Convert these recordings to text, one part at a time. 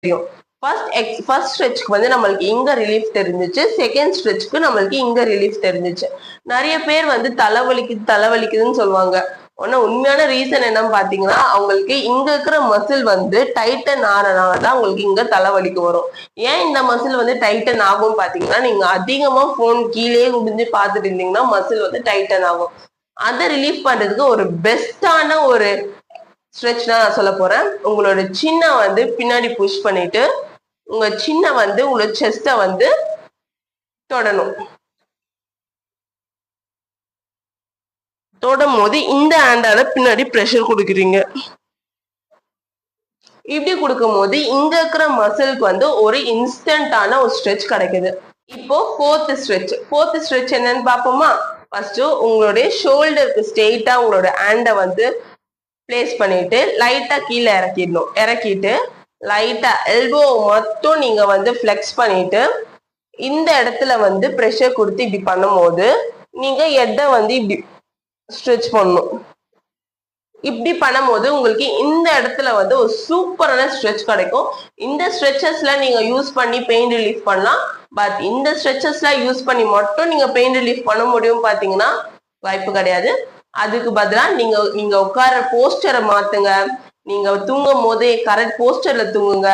தெரியும். ஃபர்ஸ்ட் ஸ்ட்ரெச்சுக்கு வந்து நம்மளுக்கு இங்க ரிலீஃப் தெரிஞ்சிச்சு, செகண்ட் ஸ்ட்ரெச்சுக்கு நம்மளுக்கு இங்க ரிலீஃப் தெரிஞ்சிச்சு. நிறைய பேர் வந்து தலைவலிக்குதுன்னு சொல்லுவாங்க. ஆனா உண்மையான ரீசன் என்னன்னு பாத்தீங்கன்னா, அவங்களுக்கு இங்க இருக்கிற மசில் வந்து டைட்டன் ஆறனாலதான் அவங்களுக்கு இங்க தலைவலிக்கு வரும். ஏன் இந்த மசில் வந்து டைட்டன் ஆகும் பாத்தீங்கன்னா, நீங்க அதிகமா போன் கீழே குடிஞ்சு பாத்துட்டு இருந்தீங்கன்னா மசில் வந்து டைட்டன் ஆகும். அதை ரிலீஃப் பண்றதுக்கு ஒரு பெஸ்டான ஒரு ஸ்ட்ரெச் தான் நான் சொல்ல போறேன். உங்களோட சின்ன வந்து பின்னாடி புஷ் பண்ணிட்டு உங்க சின்ன வந்து உங்களோட செஸ்ட வந்து தொடணும். தொடும் போது இந்த ஹேண்டால பின்னாடி பிரஷர் கொடுக்குறீங்க. இப்படி கொடுக்கும் போது இங்க இருக்கிற மசிலுக்கு வந்து ஒரு இன்ஸ்டன்டான ஒரு ஸ்ட்ரெச் கிடைக்குது. இப்போ ஃபோர்த் ஸ்ட்ரெச் என்னன்னு பாப்போமா? ஃபர்ஸ்ட் உங்களுடைய ஷோல்டருக்கு ஸ்ட்ரெயிட்டா உங்களோட ஹேண்டை வந்து பிளேஸ் பண்ணிட்டு லைட்டா கீழே இறக்கிட்டு லைட்டா எல்போ மட்டும் நீங்க வந்து ஃபிளெக்ஸ் பண்ணிட்டு இந்த இடத்துல வந்து ப்ரெஷர் கொடுத்து இப்படி பண்ணும் போது நீங்க ஹெட்டை வந்து இப்படி ஸ்ட்ரெச் பண்ணணும். இப்படி பண்ணும்போது உங்களுக்கு இந்த இடத்துல வந்து ஒரு சூப்பரான ஸ்ட்ரெச் கிடைக்கும். இந்த ஸ்ட்ரெச்சஸ்ல நீங்க யூஸ் பண்ணி பெயின் ரிலீஃப் பண்ணலாம். பட் இந்த ஸ்ட்ரெச்சஸ்ல யூஸ் பண்ணி மட்டும் நீங்க பெயின் ரிலீஃப் பண்ண முடியும் பாத்தீங்கன்னா வாய்ப்பு கிடையாது. அதுக்கு பதிலா நீங்க உட்கார போஸ்டரை மாத்துங்க. நீங்க தூங்கும் போதே கரெக்ட் போஸ்டர்ல தூங்குங்க.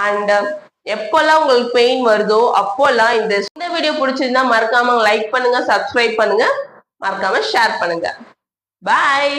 அண்ட் எப்பெல்லாம் உங்களுக்கு பெயின் வருதோ அப்போல்லாம் இந்த வீடியோ பிடிச்சிருந்தா மறக்காம லைக் பண்ணுங்க, சப்ஸ்கிரைப் பண்ணுங்க, மறக்காம ஷேர் பண்ணுங்க. பாய்.